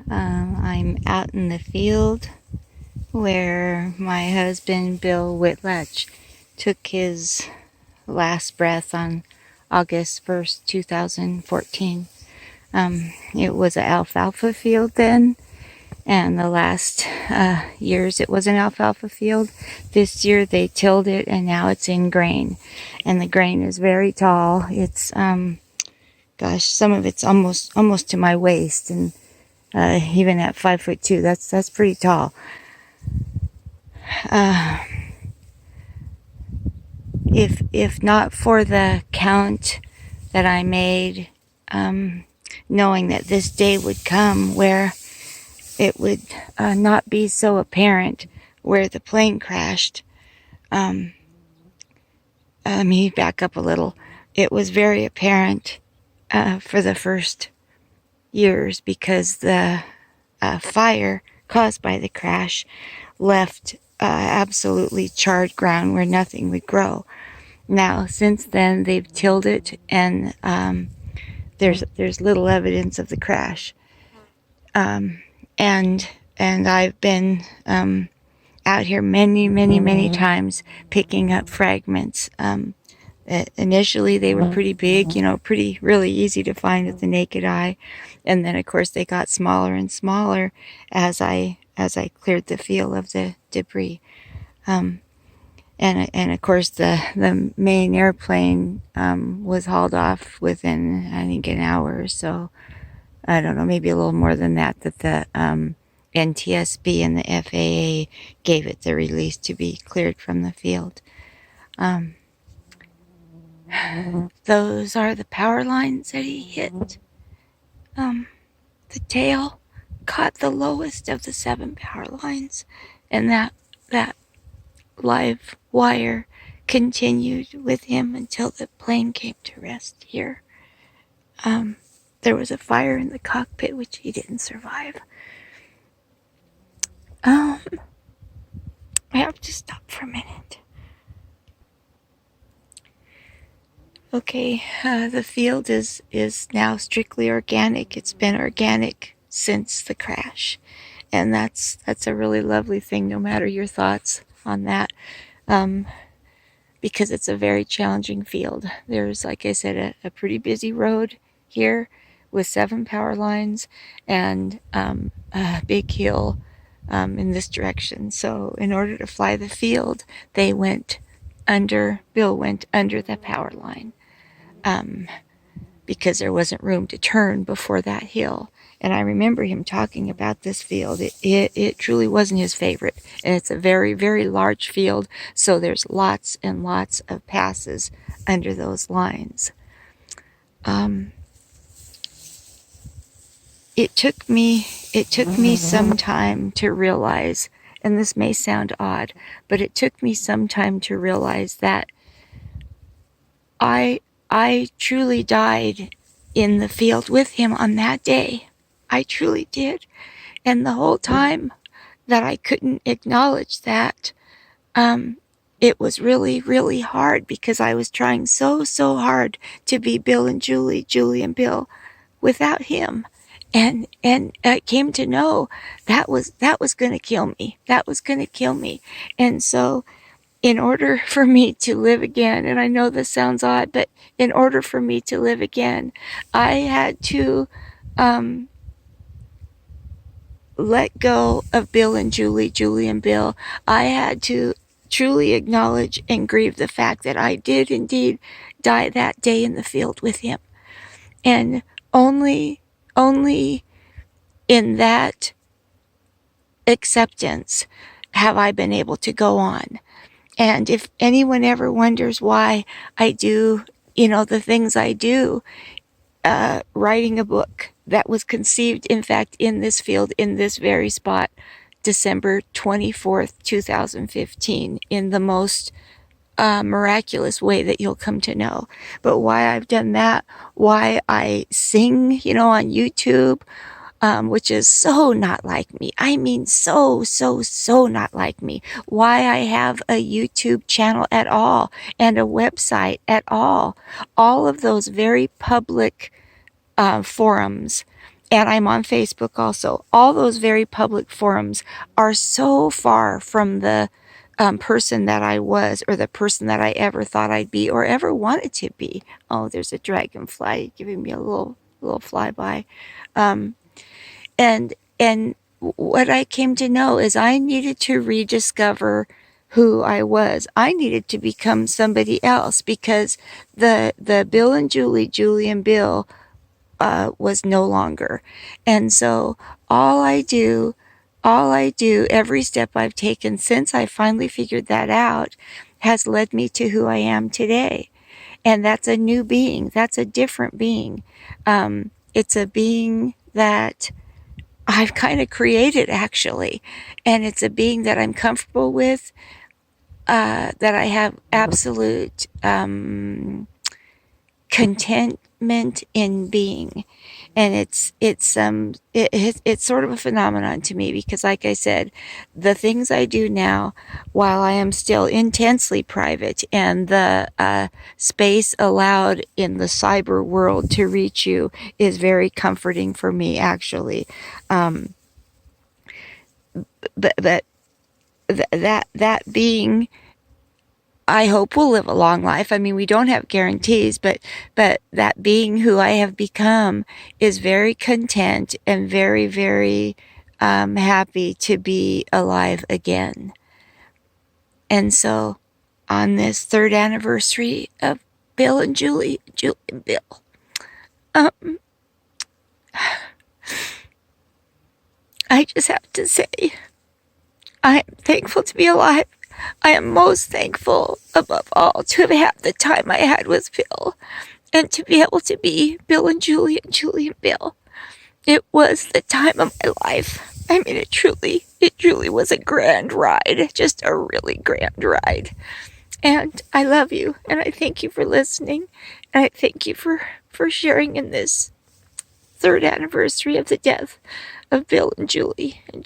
I'm out in the field where my husband, Bill Whitlatch, took his last breath on August 1st, 2014. It was an alfalfa field then, and the last years it was an alfalfa field. This year they tilled it, and now it's in grain, and the grain is very tall. It's some of it's almost to my waist, and even at 5'2", that's pretty tall. If not for the count that I made, knowing that this day would come where it would not be so apparent where the plane crashed. Let me back up a little. It was very apparent for the first years because the fire caused by the crash left absolutely charred ground where nothing would grow. Now, since then, they've tilled it, and there's little evidence of the crash. And I've been out here many times picking up fragments. Initially, they were pretty big, really easy to find with the naked eye, and then of course they got smaller and smaller as I cleared the field of the debris. And of course the main airplane was hauled off within, I think, an hour or so. I don't know, maybe a little more than that the NTSB and the FAA gave it the release to be cleared from the field. Those are the power lines that he hit. The tail caught the lowest of the 7 power lines, and that live wire continued with him until the plane came to rest here. There was a fire in the cockpit, which he didn't survive. I have to stop for a minute. Okay, the field is now strictly organic. It's been organic since the crash, and that's a really lovely thing, no matter your thoughts on that, because it's a very challenging field. There's, like I said, a pretty busy road here with 7 power lines and a big hill in this direction. So in order to fly the field, Bill went under the power line because there wasn't room to turn before that hill. And I remember him talking about this field. It truly wasn't his favorite. And it's a very, very large field, so there's lots and lots of passes under those lines. It took me some time to realize, and this may sound odd, but it took me some time to realize that I truly died in the field with him on that day. I truly did. And the whole time that I couldn't acknowledge that, it was really, really hard because I was trying so hard to be Bill and Julie and Bill without him. And I came to know that was going to kill me. That was going to kill me. And so in order for me to live again, and I know this sounds odd, but in order for me to live again, I had to let go of Bill and Julie and Bill. I had to truly acknowledge and grieve the fact that I did indeed die that day in the field with him. And only in that acceptance have I been able to go on. And if anyone ever wonders why I do, the things I do, writing a book that was conceived, in fact, in this field, in this very spot, December 24th, 2015, in the most miraculous way that you'll come to know. But why I've done that, why I sing, on YouTube, which is so not like me. I mean, so not like me. Why I have a YouTube channel at all and a website at all. All of those very public forums and I'm on Facebook also. All those very public forums are so far from the person that I was, or the person that I ever thought I'd be, or ever wanted to be. Oh, there's a dragonfly giving me a little flyby. Um, and what I came to know is I needed to rediscover who I was. I needed to become somebody else, because the Bill and Julie and Bill was no longer. And so all I do, every step I've taken since I finally figured that out, has led me to who I am today. And that's a new being. That's a different being. It's a being that I've kind of created, actually. And it's a being that I'm comfortable with, that I have absolute contentment in being. And it's sort of a phenomenon to me, because, like I said, the things I do now, while I am still intensely private, and the space allowed in the cyber world to reach you is very comforting for me, actually. um, but that being, I hope, will live a long life. I mean, we don't have guarantees, but that being who I have become is very content and very, very happy to be alive again. And so, on this third anniversary of Bill and Julie and Bill, um, I just have to say, I am thankful to be alive. I am most thankful, above all, to have had the time I had with Bill, and to be able to be Bill and Julie and Bill. It was the time of my life. I mean, it truly was a grand ride, just a really grand ride. And I love you, and I thank you for listening, and I thank you for sharing in this third anniversary of the death of Bill and Julie and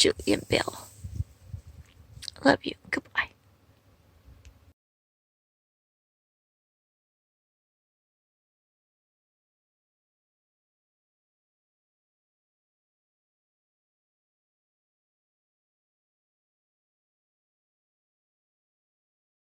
Bill. Love you. Goodbye.